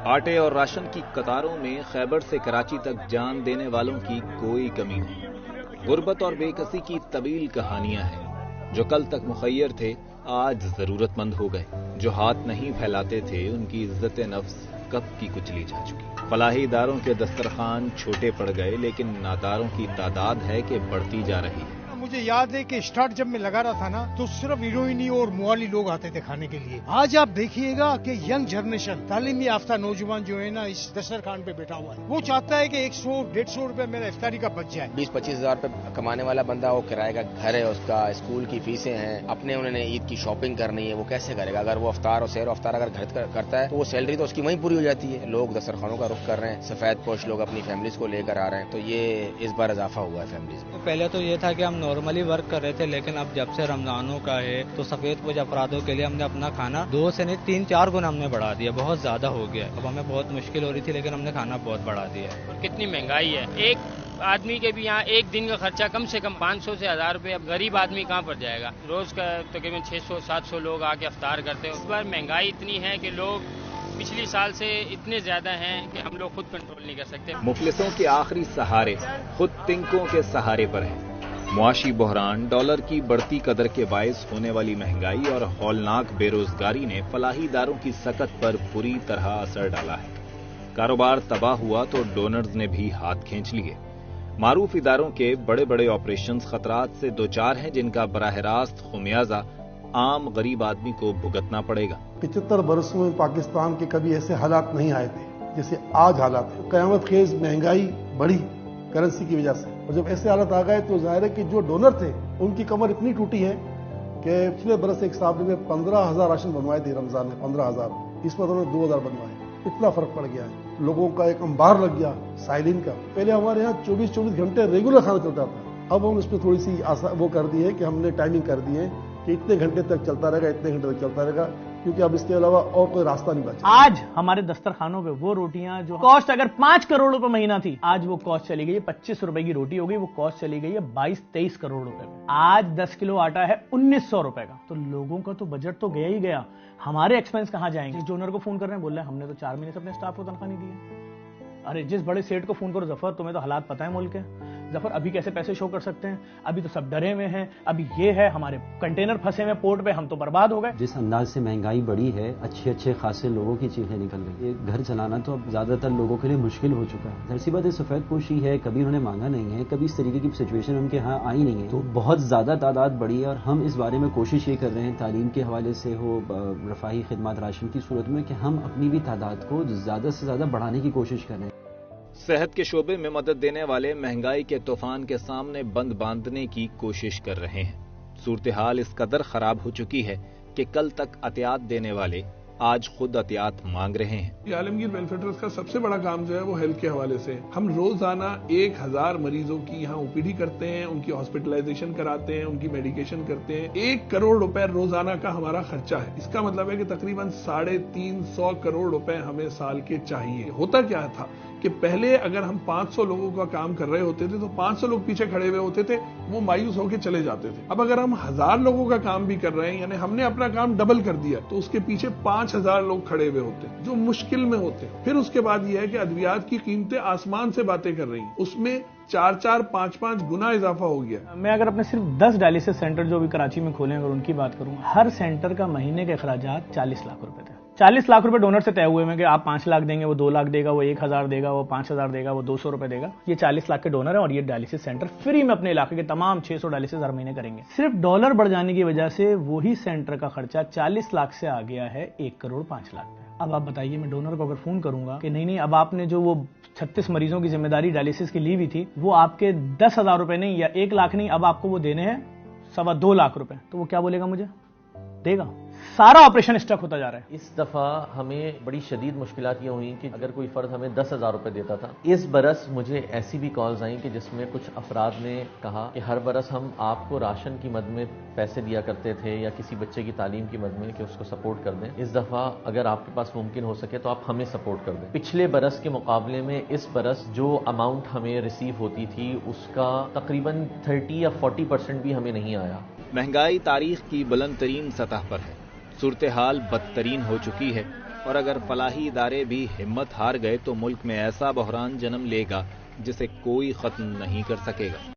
آٹے اور راشن کی قطاروں میں خیبر سے کراچی تک جان دینے والوں کی کوئی کمی نہیں۔ غربت اور بے کسی کی طویل کہانیاں ہیں۔ جو کل تک مخیر تھے آج ضرورت مند ہو گئے، جو ہاتھ نہیں پھیلاتے تھے ان کی عزت نفس کب کی کچلی جا چکی۔ فلاحی اداروں کے دسترخوان چھوٹے پڑ گئے لیکن ناداروں کی تعداد ہے کہ بڑھتی جا رہی ہے۔ مجھے یاد ہے کہ اسٹارٹ جب میں لگا رہا تھا نا تو صرف ہیروئنی اور موالی لوگ آتے تھے کھانے کے لیے۔ آج آپ دیکھیے گا کہ ینگ جنریشن تعلیم یافتہ نوجوان جو ہے نا اس دسترخوان پہ بیٹھا ہوا ہے، وہ چاہتا ہے کہ 100-150 روپے میرا افطاری کا بچ جائے۔ 20-25 ہزار روپے کمانے والا بندہ، وہ کرائے کا گھر ہے اس کا، اسکول کی فیسیں ہیں، اپنے انہوں نے عید کی شاپنگ کرنی ہے، وہ کیسے کرے گا؟ اگر وہ افطار اور سحر و افطار اگر گھر کرتا ہے تو وہ سیلری تو اس کی وہیں پوری ہو جاتی ہے۔ لوگ دسترخوانوں کا رخ کر رہے ہیں، سفید پوش لوگ اپنی فیملیز کو لے کر آ رہے ہیں، تو یہ اس بار اضافہ ہوا ہے فیملیز میں۔ پہلے تو یہ تھا کہ ہم نارملی ورک کر رہے تھے، لیکن اب جب سے رمضانوں کا ہے تو سفید پوش افرادوں کے لیے ہم نے اپنا کھانا 2 سے نہیں 3-4 گنا ہم نے بڑھا دیا، بہت زیادہ ہو گیا ہے۔ اب ہمیں بہت مشکل ہو رہی تھی لیکن ہم نے کھانا بہت بڑھا دیا ہے۔ اور کتنی مہنگائی ہے، ایک آدمی کے بھی یہاں ایک دن کا خرچہ کم سے کم 500 سے 1000 روپے، اب غریب آدمی کہاں پر جائے گا؟ روز کا تقریباً 600-700 لوگ آ کے افطار کرتے ہیں۔ اس بار مہنگائی اتنی ہے کہ لوگ پچھلی سال سے اتنے زیادہ ہیں کہ ہم لوگ خود کنٹرول نہیں کر سکتے۔ مفلسوں کے آخری سہارے خود تنکوں کے سہارے پر ہیں۔ معاشی بحران، ڈالر کی بڑھتی قدر کے باعث ہونے والی مہنگائی اور ہولناک بے روزگاری نے فلاحی اداروں کی سکت پر بری طرح اثر ڈالا ہے۔ کاروبار تباہ ہوا تو ڈونرز نے بھی ہاتھ کھینچ لیے۔ معروف اداروں کے بڑے بڑے آپریشنز خطرات سے دوچار ہیں جن کا براہ راست خمیازہ عام غریب آدمی کو بھگتنا پڑے گا۔ 75 برسوں میں پاکستان کے کبھی ایسے حالات نہیں آئے تھے جیسے آج حالات ہیں۔ قیامت خیز مہنگائی بڑھی کرنسی کی وجہ سے، اور جب ایسے حالات آ گئے تو ظاہر ہے کہ جو ڈونر تھے ان کی کمر اتنی ٹوٹی ہے کہ پچھلے برس ایک صاحب نے 15,000 راشن بنوائے تھے رمضان میں، 15,000، اس پر انہوں نے 2,000 بنوائے۔ اتنا فرق پڑ گیا ہے، لوگوں کا ایک انبار لگ گیا سائلین کا۔ پہلے ہمارے یہاں 24 گھنٹے ریگولر کھانا چلتا تھا، اب ہم اس پہ تھوڑی سی وہ کر دی ہے کہ ہم نے ٹائمنگ کر دی ہے کہ اتنے گھنٹے تک چلتا رہے گا، اتنے گھنٹے تک چلتا رہے گا، کیونکہ اب اس کے علاوہ اور کوئی راستہ نہیں بچا۔ آج ہمارے دسترخوانوں پہ وہ روٹیاں جو کاسٹ اگر 5 کروڑ روپے مہینہ تھی، آج وہ کاسٹ چلی گئی ہے 25 روپے کی روٹی ہو گئی، وہ کاسٹ چلی گئی ہے 22-23 کروڑ روپے میں۔ آج 10 کلو آٹا ہے 1900 روپے کا، تو لوگوں کا تو بجٹ تو گیا ہی گیا، ہمارے ایکسپینس کہاں جائیں گے؟ جس ڈونر کو فون کر رہے ہیں بول رہے ہیں ہم نے تو 4 مہینے سے اپنے اسٹاف کو تنخواہ نہیں دی ہے۔ ارے جس بڑے سیٹ کو فون کرو، ظفر تمہیں تو حالات پتہ ہے ملک کے، ظفر ابھی کیسے پیسے شو کر سکتے ہیں؟ ابھی تو سب ڈرے ہوئے ہیں، ابھی یہ ہے ہمارے کنٹینر پھنسے ہوئے پورٹ پہ، ہم تو برباد ہو گئے۔ جس انداز سے مہنگائی بڑھی ہے، اچھے خاصے لوگوں کی چیخیں نکل گئی۔ یہ گھر چلانا تو اب زیادہ تر لوگوں کے لیے مشکل ہو چکا ہے۔ ظاہر سی بات ہے سفید پوشی ہے، کبھی انہوں نے مانگا نہیں ہے، کبھی اس طریقے کی سچویشن ان کے ہاں آئی نہیں ہے، تو بہت زیادہ تعداد بڑھی ہے، اور ہم اس بارے میں کوشش یہ کر رہے ہیں تعلیم کے حوالے سے ہو، رفاہی خدمات راشن کی صورت میں، کہ ہم اپنی بھی تعداد کو زیادہ سے زیادہ بڑھانے کی کوشش کر رہے ہیں۔ صحت کے شعبے میں مدد دینے والے مہنگائی کے طوفان کے سامنے بند باندھنے کی کوشش کر رہے ہیں۔ صورتحال اس قدر خراب ہو چکی ہے کہ کل تک عطیات دینے والے آج خود عطیات مانگ رہے ہیں۔ یہ عالمگیر ویلفیئر ٹرسٹ کا سب سے بڑا کام جو ہے وہ ہیلتھ کے حوالے سے، ہم روزانہ 1000 مریضوں کی یہاں او پی ڈی کرتے ہیں، ان کی ہاسپٹلائزیشن کراتے ہیں، ان کی میڈیکیشن کرتے ہیں۔ 1 کروڑ روپے روزانہ کا ہمارا خرچہ ہے۔ اس کا مطلب ہے کہ تقریباً 350 کروڑ روپے ہمیں سال کے چاہیے۔ ہوتا کیا تھا کہ پہلے اگر ہم 500 لوگوں کا کام کر رہے ہوتے تھے تو 500 لوگ پیچھے کھڑے ہوئے ہوتے تھے، وہ مایوس ہو کے چلے جاتے تھے۔ اب اگر ہم 1000 لوگوں کا کام بھی کر رہے ہیں، یعنی ہم نے اپنا کام ڈبل کر دیا، تو اس کے پیچھے 5000 لوگ کھڑے ہوئے ہوتے ہیں جو مشکل میں ہوتے ہیں۔ پھر اس کے بعد یہ ہے کہ ادویات کی قیمتیں آسمان سے باتیں کر رہی ہیں، اس میں 4-4, 5-5 گنا اضافہ ہو گیا۔ میں اگر اپنے صرف 10 ڈائلسس سینٹر جو بھی کراچی میں کھولے ہیں اگر ان کی بات کروں، ہر سینٹر کا مہینے کے اخراجات 40 لاکھ روپے تھے۔ 40 لاکھ روپے ڈونر سے طے ہوئے ہیں کہ آپ 5 لاکھ دیں گے، وہ 2 لاکھ دے گا، وہ 1000 دے گا، وہ 5000 دے گا، وہ 200 روپے دے گا۔ یہ 40 لاکھ کے ڈونر ہیں اور یہ ڈائلسس سینٹر فری میں اپنے علاقے کے تمام 600 ڈائلسس ہر مہینے کریں گے۔ صرف ڈالر بڑھ جانے کی وجہ سے وہی سینٹر کا خرچہ 40 لاکھ سے آ گیا ہے 1 کروڑ 5 لاکھ پہ۔ اب آپ بتائیے میں ڈونر کو اگر فون کروں گا کہ نہیں اب آپ نے جو وہ 36 مریضوں کی ذمہ داری ڈائلسس کی لی ہوئی تھی، وہ آپ کے 10,000 روپے نہیں یا 1 لاکھ نہیں، اب آپ کو وہ دینے ہیں 2.25 لاکھ روپے، تو وہ کیا بولے گا؟ مجھے دے گا؟ سارا آپریشن اسٹک ہوتا جا رہا ہے۔ اس دفعہ ہمیں بڑی شدید مشکلات یہ ہوئیں کہ اگر کوئی فرد ہمیں 10,000 روپے دیتا تھا، اس برس مجھے ایسی بھی کالز آئیں کہ جس میں کچھ افراد نے کہا کہ ہر برس ہم آپ کو راشن کی مد میں پیسے دیا کرتے تھے یا کسی بچے کی تعلیم کی مد میں کہ اس کو سپورٹ کر دیں، اس دفعہ اگر آپ کے پاس ممکن ہو سکے تو آپ ہمیں سپورٹ کر دیں۔ پچھلے برس کے مقابلے میں اس برس جو اماؤنٹ ہمیں ریسیو ہوتی تھی اس کا تقریباً 30 یا 40% بھی ہمیں نہیں آیا۔ مہنگائی تاریخ کی بلند ترین سطح پر ہے، صورتحال بدترین ہو چکی ہے، اور اگر فلاحی ادارے بھی ہمت ہار گئے تو ملک میں ایسا بحران جنم لے گا جسے کوئی ختم نہیں کر سکے گا۔